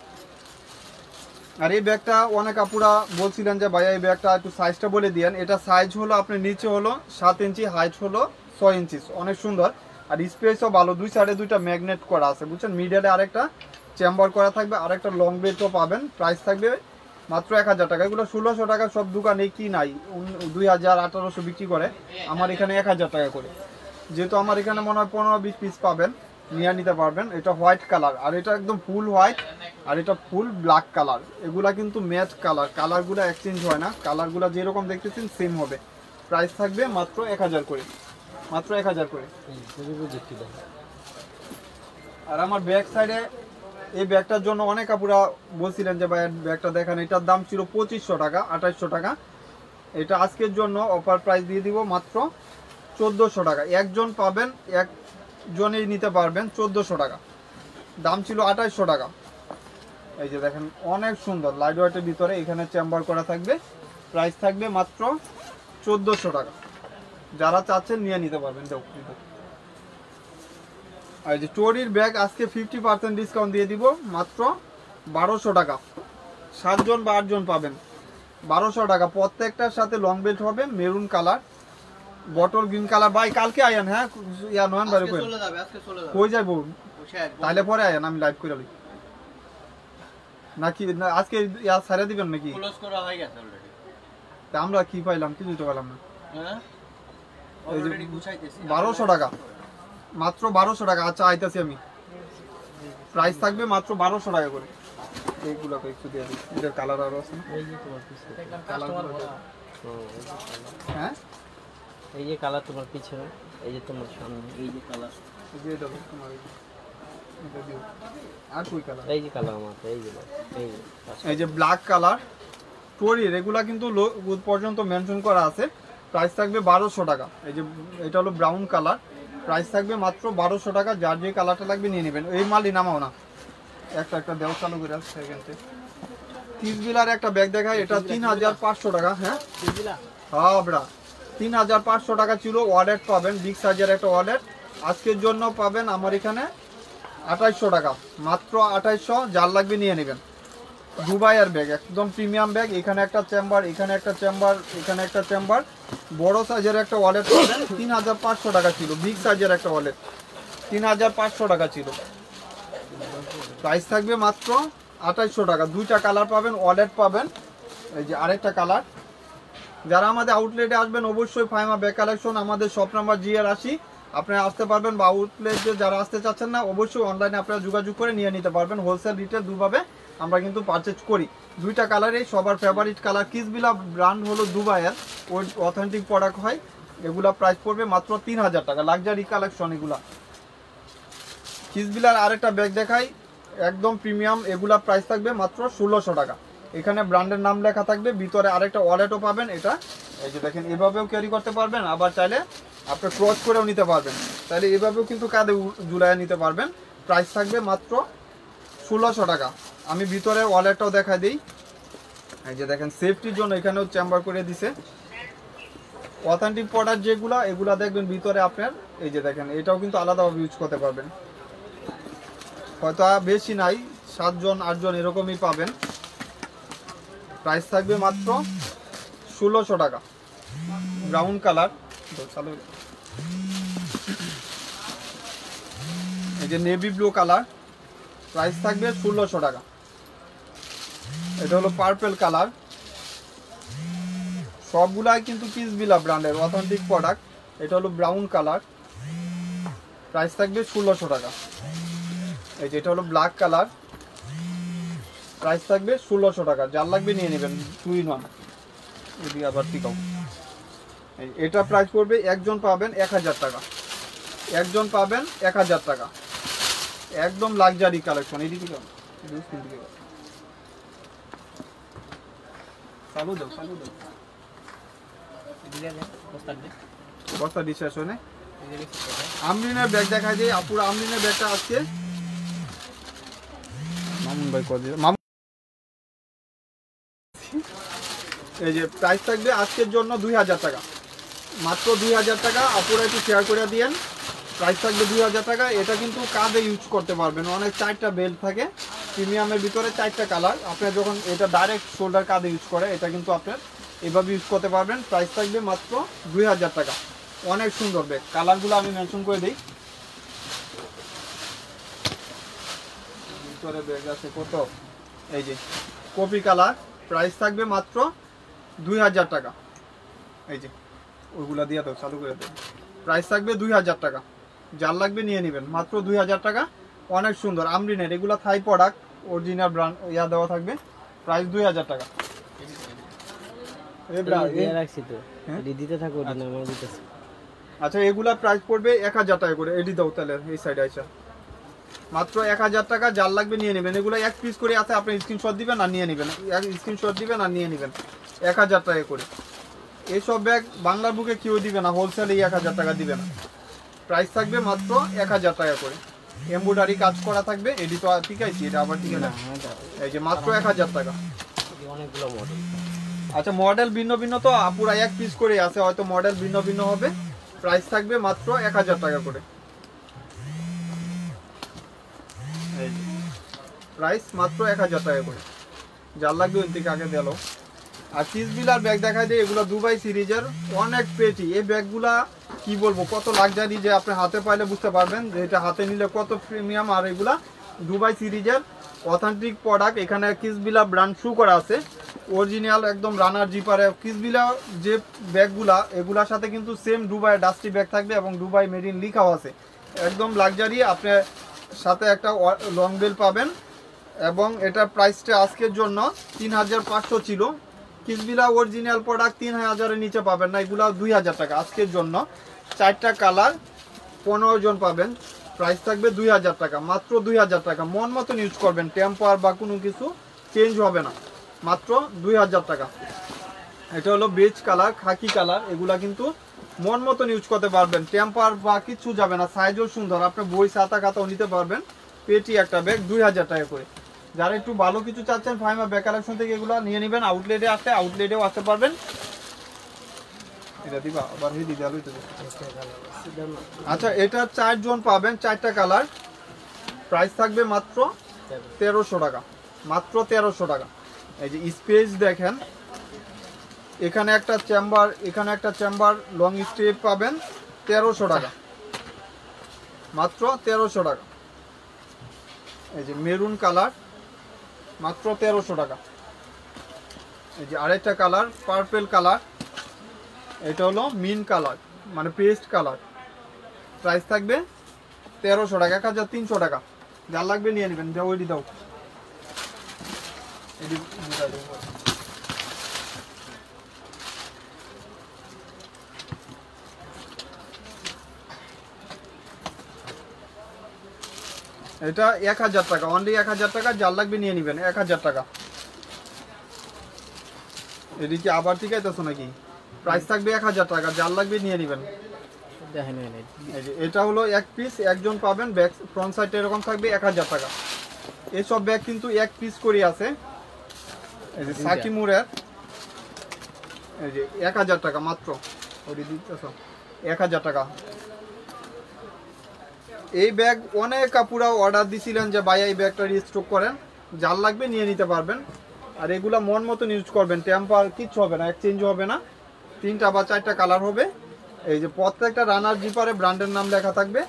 আর এই ব্যাগটা অনেক আপুরা বলছিলেন যে ভাইয়া এই ব্যাগটা একটু সাইজটা বলে দিয়েন। এটা সাইজ হলো আপনার নিচে হলো 7 ইঞ্চি, হাইট হলো 6 ইঞ্চি, অনেক সুন্দর। আর স্পেসও ভালো, দুই সাইডে দুইটা ম্যাগনেট করা আছে বুঝছেন। মিডলে আরেকটা চেম্বার করা থাকবে, আরেকটা লং বেল্টও পাবেন। প্রাইস থাকবে মাত্র 1000 টাকা। এগুলো 1600 টাকা সব দোকানে কি নাই, 2000 1800 বিক্রি করে, আমার এখানে 1000 টাকা করে। যেহেতু আমার এখানে মনে হয় 15-20 পিস পাবেন, নিয়ে নিতে পারবেন। এটা হোয়াইট কালার, আর এটা একদম ফুল হোয়াইট, আর এটা ফুল ব্ল্যাক কালার। এগুলা কিন্তু ম্যাট কালার, কালারগুলো এক্সচেঞ্জ হয় না, কালারগুলো যেরকম দেখতেছেন সেম হবে। প্রাইস থাকবে মাত্র 1000 করে, মাত্র 1000 করে। আর আমার ব্যাক সাইডে এই ব্যাগটার জন্য অনেক আপুরা বলছিলেন যে ভাই ব্যাগটা দেখেন, এটার দাম ছিল 2500 টাকা, 2800 টাকা। এটা আজকের জন্য অফার প্রাইস দিয়ে দিব মাত্র 1400 টাকা। একজন পাবেন, একজনেই নিতে পারবেন 1400 টাকা। দাম ছিল 2800 টাকা। এই যে দেখেন অনেক সুন্দর লাইট ওয়েটের ভিতরে, এখানে চেম্বার করা থাকবে। প্রাইস থাকবে মাত্র 1400 টাকা। যারা চাচ্ছেন নিয়ে নিতে পারবেন। আর এই যে টোরির ব্যাগ আজকে 50% ডিসকাউন্ট দিয়ে দিব মাত্র 1200 টাকা। 7 জন বা 8 জন পাবেন, 1200 টাকা। প্রত্যেকটার সাথে লং বেল্ট হবে, maroon colour, bottle green colour. ভাই কালকে আয়েন, হ্যাঁ ইয়া নয়ন বাড়ি কই যাইব, তাইলে পরে আয়েন, আমি লাইভ করে লই নাকি আজকে ইয়া ছাড়া দিবেন নাকি? ক্লোজ করা হয়ে গেছে অলরেডি। তা আমরা কি পাইলাম, কিছু তো পেলাম না। হ্যাঁ এই যে অলরেডি গুছাইতেছি। 1200 টাকা, মাত্র 1200 টাকা। আচ্ছা আইতাছি আমি। প্রাইস থাকবে মাত্র 1200 টাকা করে। এইগুলো একটু দিয়ে দিই, এটার কালার আরো আছে না? হ্যাঁ এই যে কালার তোমার পিছনে, এই যে তোমার সামনে, এই যে কালার, এই যে এটা তোমার এটা দিও। আর কই কালার? এই যে কালার আমার, এই যে এই যে ব্ল্যাক কালার টোরি, এগুলা কিন্তু পর্যন্ত মেনশন করা আছে। প্রাইস থাকবে 1200 টাকা। এই যে এটা হলো ব্রাউন কালার, প্রাইস থাকবে মাত্র 1200 টাকা। যার যে কালারটা লাগবে নিয়ে নেবেন। এই মালই নামাও না, একটা একটা দেও চালু করে সেকেন্ডে। 30 বিলার একটা ব্যাগ দেখায়, এটা 3500 টাকা। হ্যাঁ হ্যাঁ ব্রা, 3500 টাকা ছিল। ওয়ালেট পাবেন, বিগ সাইজের একটা ওয়ালেট। আজকের জন্য পাবেন আমার এখানে 2800 টাকা, মাত্র 2800। যার লাগবে নিয়ে নেবেন। দুবাইয়ের ব্যাগ, একদম প্রিমিয়াম ব্যাগ। এখানে একটা চেম্বার, এখানে একটা চেম্বার, এখানে একটা চেম্বার, বড় সাইজের একটা ওয়ালেট পাবেন। 3500 টাকা ছিল, বিগ সাইজের একটা ওয়ালেট 3500 টাকা ছিল। প্রাইস থাকবে মাত্র 2800 টাকা। দুইটা কালার পাবেন, ওয়ালেট পাবেন। এই যে আরেকটা কালার। যারা আমাদের আউটলেটে আসবেন অবশ্যই ফাইমা ব্যাগ কালেকশন, আমাদের শপ নাম্বার GR80, আপনারা আসতে পারবেন। বা আউটলেটে যারা আসতে চাচ্ছেন না, অবশ্যই অনলাইনে আপনারা যোগাযোগ করে নিয়ে নিতে পারবেন। হোলসেল রিটেল দুভাবে আমরা কিন্তু পারচেজ করি। দুইটা কালারেই সবার ফেভারিট কালার। কিসবিলা ব্র্যান্ড হলো দুবাইয়ের, ওই অথেন্টিক প্রোডাক্ট হয়। এগুলা প্রাইস পড়বে মাত্র 3000 টাকা, লাক্সারি কালেকশন এগুলা। কিসবিলার আরেকটা ব্যাগ দেখাই, একদম প্রিমিয়াম। এগুলা প্রাইস থাকবে মাত্র 1600 টাকা। এখানে ব্র্যান্ডের নাম লেখা থাকবে, ভিতরে আরেকটা ওয়ালেটও পাবেন। এটা এই যে দেখেন, এভাবেও ক্যারি করতে পারবেন, আবার চাইলে আপনি ক্রস করেও নিতে পারবেন। তাহলে এভাবেও কিন্তু কাঁধে ঝুলাইয়া নিতে পারবেন। প্রাইস থাকবে মাত্র 1600 টাকা। আমি ভিতরে ওয়ালেটটাও দেখাই দিই। এই যে দেখেন, সেফটির জন্য এখানেও চেম্বার করে দিছে। অথেন্টিক প্রোডাক্ট যেগুলা, এগুলা দেখবেন ভিতরে আপনার, এই যে দেখেন, এটাও কিন্তু আলাদাভাবে ইউজ করতে পারবেন। হয়তো বেশি নাই, 7 জন 8 জন এরকমই পাবেন। প্রাইস থাকবে মাত্র 1600 টাকা। ব্রাউন কালার, এই যে নেভি ব্লু কালার, প্রাইস থাকবে 1600 টাকা। এটা হলো পার্পল কালার। সবগুলাই কিন্তু কিসবিলা ব্র্যান্ডের অথেন্টিক প্রোডাক্ট। এটা হলো ব্রাউন কালার, প্রাইস থাকবে 1600 টাকা। এই যে এটা হলো ব্ল্যাক কালার, প্রাইস থাকবে 1600 টাকা। যার লাগবে নিয়ে নেবেন, 2 in 1। এদিকে আবার টিকাও। এটা প্রাইস পড়বে একজন পাবেন 1000 টাকা, একজন পাবেন 1000 টাকা, একদম লাক্সারি কালেকশন। এদিকে কেমন চালু দাও, চালু দাও, বস্তা বিশ্বাস হয় না। আমরিনের ব্যাগ দেখা যায়, আপুরা আমরিনের ব্যাগটা আজকে মামুন ভাই করে দিল। এই যে প্রাইস থাকবে আজকের জন্য 2000 টাকা, মাত্র 2000 টাকা। আপুরা একটু শেয়ার করে দিয়েন। প্রাইস থাকবে 2000 টাকা। এটা কিন্তু কাঁধে ইউজ করতে পারবেন, অনেক 4টা বেল্ট থাকে প্রিমিয়ামের ভিতরে, 4টা কালার। আপনার যখন এটা ডাইরেক্ট শোল্ডার কাঁধে ইউজ করে, এটা কিন্তু আপনার এভাবে ইউজ করতে পারবেন। প্রাইস থাকবে মাত্র 2000 টাকা। অনেক সুন্দর ব্যাগ, কালারগুলো আমি মেনশন করে দিই। ভিতরে ব্যাগ আছে কত, এই যে কপি কালার, প্রাইস থাকবে মাত্র 2000 টাকা। এই যে ওইগুলা দিয়ে দাও, চালু করে দাও। প্রাইস থাকবে 2000 টাকা, যার লাগবে নিয়ে নেবেন, মাত্র 2000 টাকা। অনেক সুন্দর আমরিনের, এগুলা থাই প্রোডাক্ট, অরিজিনাল ব্র্যান্ড ইয়া দেওয়া থাকবে। প্রাইস 2000 টাকা। রাখছি তো, দিতে থাকো, আমার দিতেছে। আচ্ছা, এগুলা প্রাইস পড়বে 1000 টাকা করে। এডি দাও তাহলে এই সাইডে আইসা, মাত্র 1000 টাকা, যার লাগবে নিয়ে নেবেন। এগুলো এক পিস করে আছে, আপনি স্ক্রিনশট দিবেন আর নিয়ে নেবেন, স্ক্রিনশট দিবেন আর নিয়ে নেবেন, 1000 টাকা করে। এইসব ব্যাগ বাংলার বুকে কেউ দিবে না, হোলসেলে 1000 টাকা দিবে না। প্রাইস থাকবে মাত্র 1000 টাকা করে। এমব্রয়ডারি কাজ করা থাকবে। এডি তো ঠিক আছে, এটা আবার ঠিক না, এই যে মাত্র 1000 টাকা। অনেকগুলো মডেল। আচ্ছা, মডেল ভিন্ন ভিন্ন তো পুরা এক পিস করে আছে, হয়তো মডেল ভিন্ন ভিন্ন হবে। প্রাইস থাকবে মাত্র 1000 টাকা করে। প্রাইস মাত্র 1000 টাকা করে, যার লাগবে ওই থেকে আগে দিল। আর কিসবিলার ব্যাগ দেখা যায়, এগুলো দুবাই সিরিজের, অনেক পেটি। এই ব্যাগগুলা কি বলবো, কত লাক্সারি, যে আপনি হাতে পাইলে বুঝতে পারবেন যে এটা হাতে নিলে কত প্রিমিয়াম। আর এগুলা দুবাই সিরিজের অথেন্টিক প্রোডাক্ট। এখানে কিসবিলা ব্র্যান্ড শু করা আছে, অরিজিনাল একদম রানার জিপারে। কিসবিলা যে ব্যাগগুলা, এগুলার সাথে কিন্তু সেম দুবাই ডাস্টি ব্যাগ থাকবে এবং দুবাই মেড ইন লিখাও আছে, একদম লাক্সারি। আপনি সাথে একটা লং বেল পাবেন। এবং এটার প্রাইসটা আজকের জন্য 3500 ছিল। কিসবিলা অরিজিনাল প্রোডাক্ট 3000-এর নিচে পাবেন না, এগুলো 2000 টাকা আজকের জন্য। 4টা কালার, 15 জন পাবেন। প্রাইস থাকবে 2000 টাকা, মাত্র 2000 টাকা। মন মতন ইউজ করবেন, টেম্পার বা কোনো কিছু চেঞ্জ হবে না, মাত্র 2000 টাকা। এটা হলো বেজ কালার, খাকি কালার। এগুলা কিন্তু মন মতন ইউজ করতে পারবেন, টেম্পার বা কিছু যাবে না। সাইজও সুন্দর, আপনি বই ছাতা খাতাও নিতে পারবেন। পেটি একটা ব্যাগ 2000 টাকা করে। যারা একটু ভালো কিছু চাচ্ছেন, ফাইমা ব্যাগ কালেকশন থেকে এগুলো নিয়ে নেবেন। আউটলেটে আসলে আউটলেটেও আসতে পারবেন। এটা দিবা আবার হি দিবা লইতে। আচ্ছা, এটা 4 জন পাবেন, 4টা কালার। প্রাইস থাকবে মাত্র 1300 টাকা, মাত্র 1300 টাকা। এই যে স্পেস দেখেন, এখানে একটা চেম্বার, এখানে একটা চেম্বার, লং স্টেপ পাবেন 1300 টাকা, মাত্র 1300 টাকা। এই যে মেরুন কালার, মাত্র 1300 টাকা। এই যে আরেকটা কালার পার্পল কালার, এটা হলো মিন কালার মানে পেস্ট কালার। প্রাইস থাকবে 1300 টাকা, 1300 টাকা। যার লাগবে নিয়ে নেবেন। দাও ওইটি দাও, এটা 1000 টাকা, অনলি 1000 টাকা। যার লাগবে নিয়ে নেবেন, 1000 টাকা। এদিকে আবার ঠিক আছে নাকি? প্রাইস থাকবে 1000 টাকা, যার লাগবে নিয়ে নেবেন। এটা হলো এক পিস, একজন পাবেন। ব্যাক ফ্রন্ট সাইডে এরকম থাকবে, 1000 টাকা। এইসব ব্যাগ কিন্তু এক পিস করে আছে। এই যে সাকিমুরের, এই যে 1000 টাকা মাত্র। ওই দিতেছ 1000 টাকা। এই ব্যাগ অনেক কাপুরা অর্ডার দিছিলেন যে ভাই এই ব্যাগটা রিস্টক করেন, যার লাগবে নিয়ে নিতে পারবেন। আর এগুলা মন মতন ইউজ করবেন, টেম্পার কিচ্ছু হবে না, এক্সচেঞ্জ হবে না। 3টা বা 4টা কালার হবে। এই যে প্রত্যেকটা রানার জিপারে ব্র্যান্ডের নাম লেখা থাকবে।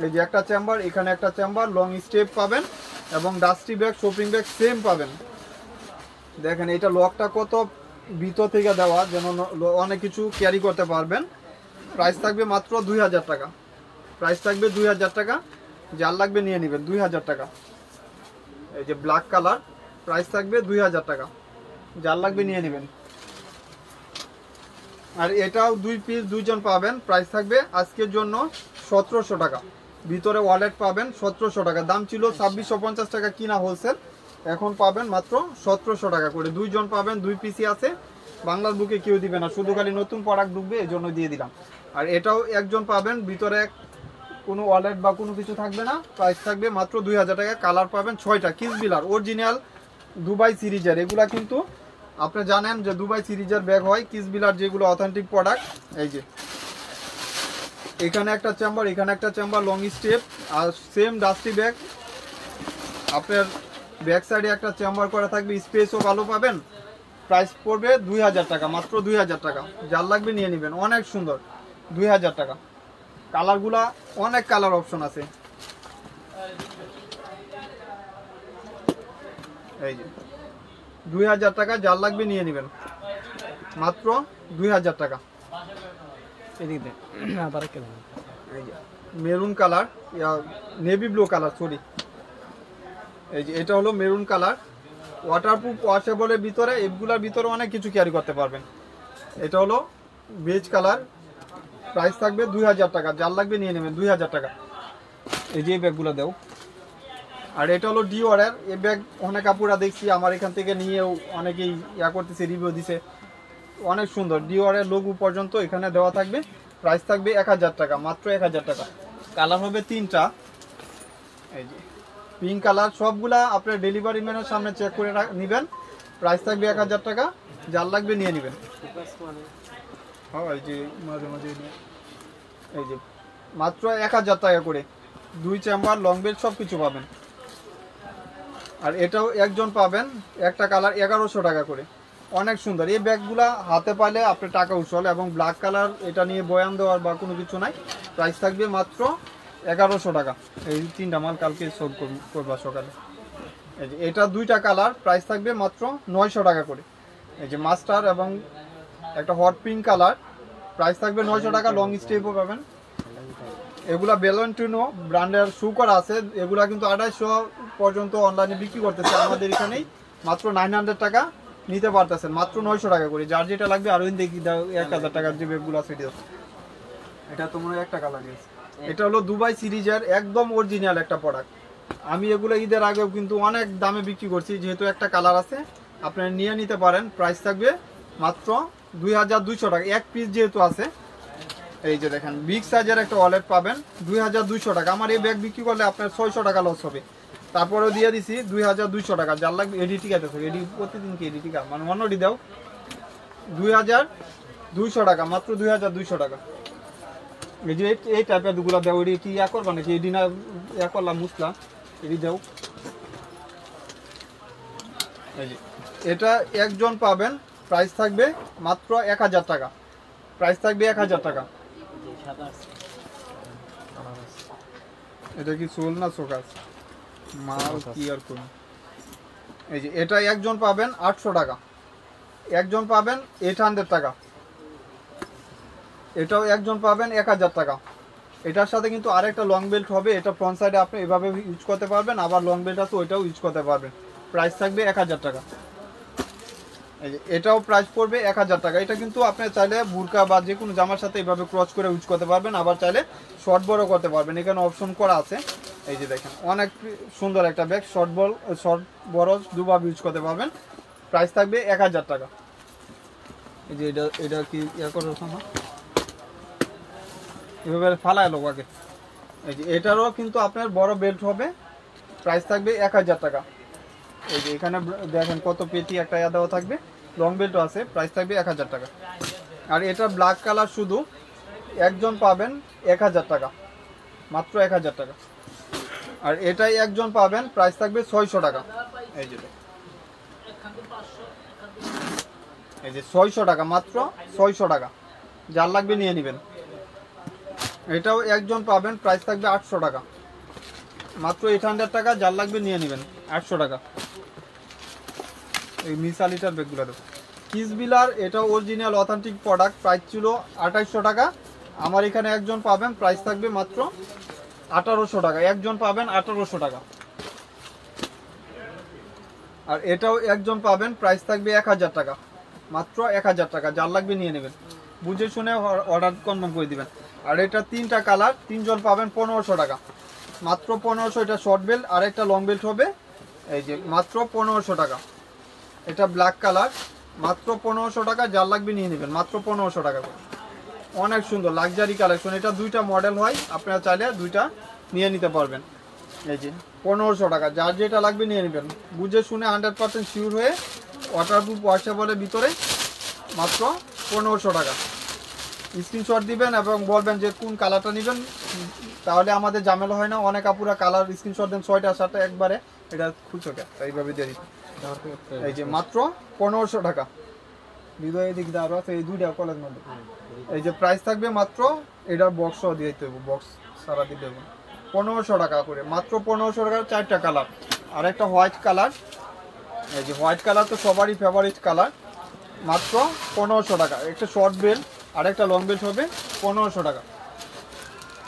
এই যে একটা চেম্বার, এখানে একটা চেম্বার, লং স্টেপ পাবেন এবং dusty bag, shopping bag same পাবেন। দেখেন এটা লকটা কত ভিতর থেকে দেওয়া, যেন অনেক কিছু ক্যারি করতে পারবেন। প্রাইস থাকবে মাত্র 2000 টাকা, প্রাইস থাকবে 2000 টাকা। যার লাগবে নিয়ে নেবেন, 2000 টাকা। এই যে ব্ল্যাক কালার, প্রাইস থাকবে 2000 টাকা। যার লাগবে নিয়ে নেবেন। আর এটাও 2 পিস 2 জন পাবেন, প্রাইস থাকবে আজকের জন্য 1700 টাকা। ভিতরে ওয়ালেট পাবেন 1700 টাকা, দাম ছিল 2650 টাকা কিনা হোলসেল, এখন পাবেন মাত্র 1700 টাকা করে। 2 জন পাবেন, 2 পিসই আছে, বাংলার বুকে কেউ দিবে না, শুধু খালি নতুন প্রোডাক্ট ঢুকবে এই জন্য দিয়ে দিলাম। আর এটাও একজন পাবেন, ভিতরে কোনো ওয়ালেট বা কোনো কিছু থাকবে না, প্রাইস থাকবে মাত্র 2000 টাকা। কালার পাবেন 6টা, কিসবিলার অরিজিনাল দুবাই সিরিজের। এগুলা কিন্তু আপনি জানেন যে দুবাই সিরিজের ব্যাগ হয়, কিসবিলার যেগুলো অথেন্টিক প্রোডাক্ট। এই যে এখানে একটা চেম্বার, এখানে একটা চেম্বার, লং স্টেপ, আর সেম ডাস্টি ব্যাগ। আপনার ব্যাক সাইডে একটা চেম্বার করা থাকবে, স্পেসও ভালো পাবেন। প্রাইস পড়বে 2000 টাকা, মাত্র 2000 টাকা। যার লাগবে নিয়ে নেবেন, অনেক সুন্দর, 2000 টাকা। কালারগুলা অনেক কালার অপশন আছে। এই যে 2000 টাকা, যার লাগবে নিয়ে নেবেন, মাত্র 2000 টাকা। এদিক দেখ আবার কেন এই যে maroon colour, navy blue colour, sorry, এই যে এটা হলো মেরুন কালার, ওয়াটারপ্রুফ, ওয়াশেবলের ভিতরে, এগুলার ভিতরে অনেক কিছু ক্যারি করতে পারবেন। এটা হলো বেজ কালার, প্রাইস থাকবে 2000 টাকা, যার লাগবে নিয়ে নেবেন, 2000 টাকা। এই যে ব্যাগগুলো দেও। আর এটা হলো ডিওরের এই ব্যাগ, অনেক আপুরা দেখছি আমার এখান থেকে নিয়েও অনেকেই করতেছে, রিভিউ দিছে, অনেক সুন্দর। ডিওরের লোগো পর্যন্ত এখানে দেওয়া থাকবে, প্রাইস থাকবে 1000 টাকা, মাত্র 1000 টাকা। কালার হবে 3টা। এই যে পিঙ্ক কালার, সবগুলা আপনার ডেলিভারি ম্যানের সামনে চেক করে নেবেন, প্রাইস থাকবে 1000 টাকা, যার লাগবে নিয়ে নেবেন। এই যে মাঝে মাঝে এই যে মাত্র 1000 টাকা করে, 2 চেম্বার, লং বেল্ট সব কিছু পাবেন। আর এটাও একজন পাবেন, একটা কালার 1100 টাকা করে, অনেক সুন্দর। এই ব্যাগগুলা হাতে পাইলে আপনার টাকা উসল, এবং ব্ল্যাক কালার, এটা নিয়ে বয়ান দেওয়ার বা কোনো কিছু নাই, প্রাইস থাকবে মাত্র 1100 টাকা। এই 3টা মাল কালকে সোল্ড করবা সকালে। এই যে এটা 2টা কালার, প্রাইস থাকবে মাত্র 900 টাকা করে। এই যে মাস্টার এবং একটা হট পিঙ্ক কালার, প্রাইস থাকবে 900 টাকা, লং স্টেপও পাবেন। এগুলা ভ্যালেন্টিনো ব্র্যান্ডের শু করা আছে, এগুলা কিন্তু 2800 পর্যন্ত অনলাইনে বিক্রি করতেছে, আমাদের এখানেই মাত্র 900 টাকা নিতে পারতেছেন, মাত্র 900 টাকা করে। যার যেটা লাগবে আরো দেখি দাও, 1000 টাকার যে ব্যাগগুলো আছে এটা তো মনে হয় একটা কালার আছে। এটা হলো দুবাই সিরিজের একদম অরিজিনাল একটা প্রোডাক্ট। আমি এগুলো ঈদের আগেও কিন্তু অনেক দামে বিক্রি করছি, যেহেতু একটা কালার আছে আপনারা নিয়ে নিতে পারেন। প্রাইস থাকবে মাত্র 2200 টাকা, এক পিস যেহেতু আছে। এই যে দেখেন বিগ সাইজের একটা ওয়ালেট পাবেন 2200 টাকা। আমার এই ব্যাগ বিক্রি করলে আপনার 600 টাকা লস হবে, তারপরেও দিয়ে দিছি 2200 টাকা। যার লাগবে এডি ঠিক আছে, এডি প্রতিদিন কি এডি টিকা মানে অন্যটি দাও, 2200 টাকা, মাত্র 2200 টাকা। এই যে এই টাইপের দুগুলা দাও, এডি কি করবা নাকি, এডি না করলাম মুসলা, এডি দাও। এই যে এটা একজন পাবেন, প্রাইস থাকবে মাত্র 1000 টাকা, প্রাইস থাকবে 1000 টাকা। এটা কি সোল না সোকাস মাল কি আর কোন। এই যে এটা একজন পাবেন 800 টাকা, একজন পাবেন 800 টাকা, এটাও একজন পাবেন 1000 টাকা। এটার সাথে কিন্তু আরেকটা লং বেল্ট হবে, এটা ফ্রন্ট সাইডে আপনি এভাবে ইউজ করতে পারবেন, আবার লং বেল্ট আছে ওইটাও ইউজ করতে পারবেন, প্রাইস থাকবে 1000 টাকা। এই যে এটাও প্রাইস পড়বে 1000 টাকা। এটা কিন্তু আপনি চাইলে বুরকা বা যে কোনো জামার সাথে এইভাবে ক্রস করে ইউজ করতে পারবেন, আবার চাইলে শর্ট বড় করতে পারবেন, এখানে অপশন করা আছে। এই যে দেখেন অনেক সুন্দর একটা ব্যাগ, শর্ট বড় দুভাবে ইউজ করতে পারবেন, প্রাইস থাকবে 1000 টাকা। এই যে এটা কি করো না এভাবে ফালায় লোক আগে। এই যে এটারও কিন্তু আপনার বড় বেল্ট হবে, প্রাইস থাকবে 1000 টাকা। এই যে এখানে দেখেন কত পেটি একটা দেওয়া থাকবে, লং বেল্টও আছে, প্রাইস থাকবে 1000 টাকা। আর এটা ব্ল্যাক কালার, শুধু একজন পাবেন 1000 টাকা, মাত্র 1000 টাকা। আর এটাই একজন পাবেন, প্রাইস থাকবে 600 টাকা। এই যে 600 টাকা, মাত্র 600 টাকা, যার লাগবে নিয়ে নেবেন। এটাও একজন পাবেন, প্রাইস থাকবে 800 টাকা, মাত্র 800 টাকা, যার লাগবে নিয়ে নেবেন, 800 টাকা। এই মিসালিটার ব্যাগগুলো দেবো কিসবিলার, এটা অরিজিনাল অথেন্টিক প্রোডাক্ট, প্রাইস ছিল 2800 টাকা। আমার এখানে একজন পাবেন, প্রাইস থাকবে মাত্র 1800 টাকা, একজন পাবেন 1800 টাকা। আর এটাও একজন পাবেন, প্রাইস থাকবে 1000 টাকা, মাত্র 1000 টাকা, যার লাগবে নিয়ে নেবেন। বুঝে শুনে অর্ডার কনফার্ম করে দিবেন। আর এটা 3টা কালার, 3জন পাবেন 1500 টাকা, মাত্র 1500। এটা শর্ট বেল্ট আর একটা লং বেল্ট হবে, এই যে মাত্র 1500 টাকা। এটা ব্ল্যাক কালার, মাত্র 1500 টাকা, যার লাগবে নিয়ে নেবেন, মাত্র 1500 টাকা করে। অনেক সুন্দর লাক্সারি কালেকশন। এটা 2টা মডেল হয়, আপনারা চাইলে 2টা নিয়ে নিতে পারবেন। এই যে 1500 টাকা, যার যেটা লাগবে নিয়ে নেবেন, বুঝে শুনে 100% শিওর হয়ে ওয়াটারপ্রুফ ওয়াশেবলের ভিতরে, মাত্র 1500 টাকা। স্ক্রিনশট দিবেন এবং বলবেন যে কোন কালারটা নেবেন, তাহলে আমাদের ঝামেলা হয় না। অনেক আপুরা কালার স্ক্রিনশট দেন 6টা 7টা একবারে, এটা খুঁজো কে, এইভাবে দিয়ে দিন। এই যে মাত্র 1500 টাকা। হৃদয় দিক দিয়ে আরো আছে, এই 2টা কলেজ মধ্যে। এই যে প্রাইস থাকবে মাত্র, এটা বক্স দিয়ে দিতে হবে, বক্স সারা দিয়ে দেবো 1500 টাকা করে, মাত্র 1500 টাকা। 4টা কালার, আর একটা হোয়াইট কালার। এই যে হোয়াইট কালার তো সবারই ফেভারিট কালার, মাত্র 1500 টাকা। একটা শর্ট বেল্ট আর একটা লং বেল্ট হবে 1500 টাকা।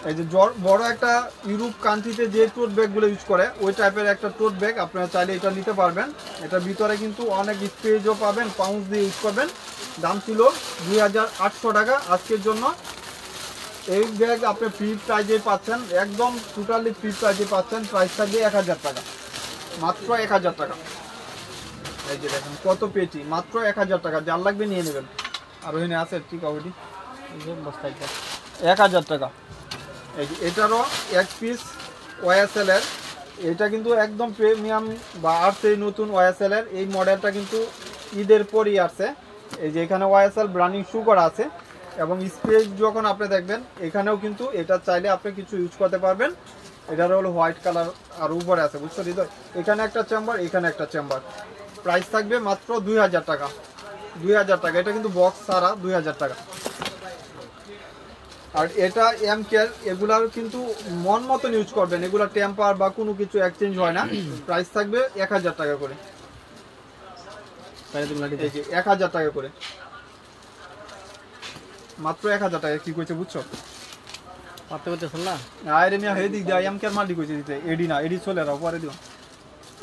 এই যে বড় একটা ইউরোপ কান্ট্রিতে যে টোট ব্যাগগুলো ইউজ করে, ওই টাইপের একটা টোট ব্যাগ আপনারা চাইলে এটা নিতে পারবেন। এটার ভিতরে কিন্তু অনেক স্পেসও পাবেন, পাউন্স দিয়ে ইউজ করবেন। দাম ছিল 2800 টাকা। আজকের জন্য এই ব্যাগ আপনি ফ্রি প্রাইজে পাচ্ছেন, একদম টোটালি ফ্রি প্রাইজে পাচ্ছেন। প্রাইস থাকবে 1000 টাকা, মাত্র 1000 টাকা। এই যে দেখেন কত পেটি, মাত্র 1000 টাকা, যার লাগবে নিয়ে নেবেন। আর ওখানে আছে ঠিক আছে, এই যে বস্তায় 1000 টাকা। এই যে এটারও এক পিস ওয়াইএসএল এর, এটা কিন্তু একদম প্রিমিয়াম বা আসছে নতুন ওয়াইএসএল এর। এই মডেলটা কিন্তু ঈদের পরই আসছে। এই যে এখানে ওয়াইএসএল ব্র্যান্ডিং শু করা আছে, এবং স্পেস যখন আপনি দেখবেন এখানেও কিন্তু এটা চাইলে আপনি কিছু ইউজ করতে পারবেন। এটার হলো হোয়াইট কালার আর উপরে আছে, বুঝছো হৃদয়? এখানে একটা চেম্বার, এখানে একটা চেম্বার। প্রাইস থাকবে মাত্র 2000 টাকা, 2000 টাকা। এটা কিন্তু বক্স ছাড়া 2000 টাকা। আর এটা এম কেয়ার, এগুলার কিন্তু মন মতন ইউজ করবেন, এগুলা টেম্পার বা কোনো কিছু এক্সচেঞ্জ হয় না। প্রাইস থাকবে 1000 টাকা করে, এই যে 1000 টাকা করে, মাত্র 1000 টাকা। কি কইছে বুঝছো? পারতে করতেছেন না? আরে মিয়া হেই দিক দিয়া এম কেয়ার মাল্টি কইছে দিতে, এডি না, এডি চলে রাও পরে দিও।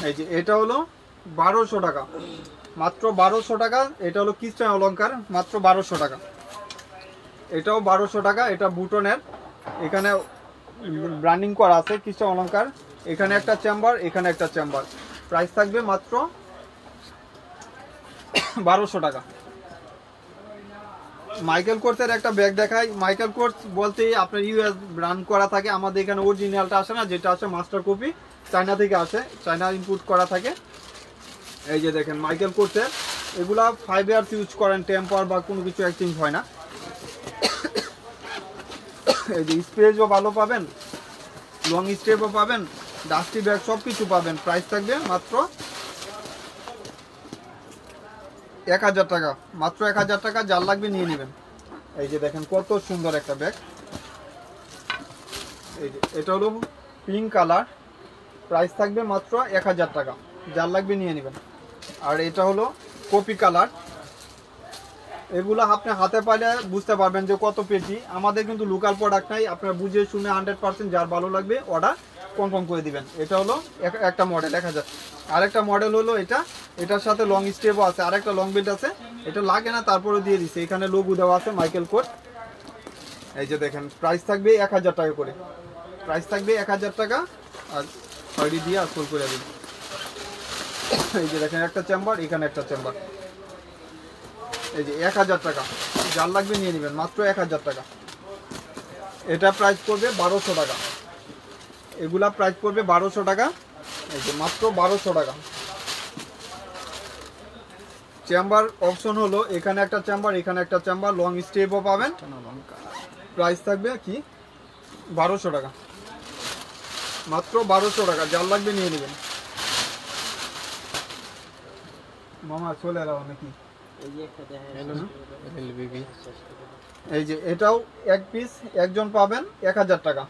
এই যে এটা হলো 1200 টাকা, মাত্র 1200 টাকা। এটা হলো কিস্টান অলংকার, মাত্র 1200 টাকা। এটাও 1200 টাকা। এটা বুটনের, এখানে ব্র্যান্ডিং করা আছে কিস্টান অলংকার। এখানে একটা চেম্বার, এখানে একটা চেম্বার। প্রাইস থাকবে মাত্র 1200 টাকা। মাইকেল কোর্সের একটা ব্যাগ দেখাই। মাইকেল কোর্স বলতেই আপনার ইউএস ব্র্যান্ড করা থাকে, আমাদের এখানে অরিজিনালটা আসে না, যেটা আসে মাস্টার কপি, চায়না থেকে আসে, চায়না ইম্পোর্ট করা থাকে। এই যে দেখেন মাইকেল কোর্সের, এগুলা 5 ইয়ার্স ইউজ করেন, টেম্পার বা কোনো কিছু এক্সচেঞ্জ হয় না। এই যে স্পেসও ভালো পাবেন, লং স্টেপও পাবেন, ডাস্টি ব্যাগ সব কিছু পাবেন। প্রাইস থাকবে মাত্র 1000 টাকা, মাত্র 1000 টাকা, যার লাগবে নিয়ে নেবেন। এই যে দেখেন কত সুন্দর একটা ব্যাগ। এই যে এটা হলো পিঙ্ক কালার, প্রাইস থাকবে মাত্র 1000 টাকা, যার লাগবে নিয়ে নেবেন। আর এটা হলো কপি কালার। এগুলো আপনি হাতে পাইলে বুঝতে পারবেন যে কত পেটি। আমাদের কিন্তু লোকাল প্রোডাক্ট নাই, আপনারা বুঝে শুনে 100% যার ভালো লাগবে অর্ডার কনফার্ম করে দিবেন। এটা হলো একটা মডেল 1000। আরেকটা মডেল হলো এটা, এটার সাথে লং স্টেপও আছে, আরেকটা লং বেল্ট আছে। এটা লাগে না, তারপরে দিয়ে দিচ্ছে, এখানে লোগো দেওয়া আছে মাইকেল কোট। এই যে দেখেন প্রাইস থাকবে 1000 টাকা করে, প্রাইস থাকবে 1000 টাকা। আর ছয়টি দিয়ে আসল করে দিন। এই যে দেখেন একটা চেম্বার, এখানে একটা চেম্বার। এই যে 1000 টাকা, যার লাগবে নিয়ে নেবেন, মাত্র 1000 টাকা। এটা প্রাইস পড়বে 1200 টাকা, এগুলা প্রাইস পড়বে 1200 টাকা। এই যে মাত্র 1200 টাকা। চেম্বার অপশন হলো এখানে একটা চেম্বার, এখানে একটা চেম্বার, লং স্টেপও পাবেন। প্রাইস থাকবে কি 1200 টাকা, মাত্র 1200 টাকা, যার লাগবে নিয়ে নেবেন। মামা চলে এলাম নাকি? এই যে একটা দেখেন, এলবিবি এই যে এটাও এক পিস, একজন পাবেন 1000 টাকা।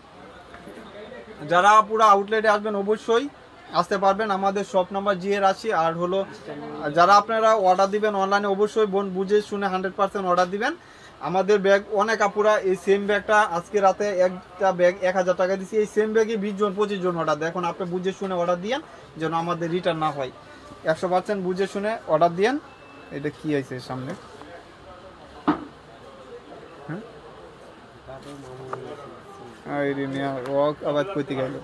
যারা পুরো আউটলেটে আসবেন অবশ্যই আসতে পারবেন। আমাদের শপ নাম্বার G80। আর হলো যারা আপনারা অর্ডার দিবেন অনলাইনে, অবশ্যই বুঝে শুনে 100% অর্ডার দিবেন। আমাদের ব্যাগ অনেক আপুরা, এই সেম ব্যাগটা আজকে রাতে একটা ব্যাগ 1000 টাকা দিচ্ছি, এই সেম ব্যাগে 20 জন 25 জন অর্ডার দেয়। এখন আপনি বুঝে শুনে অর্ডার দিয়েন, যেন আমাদের রিটার্ন না হয়। 100% বুঝে শুনে অর্ডার দিয়েন। এটা কি আছে সামনে? কাঠও মামু নিয়েছে আর আবার কইতে গেল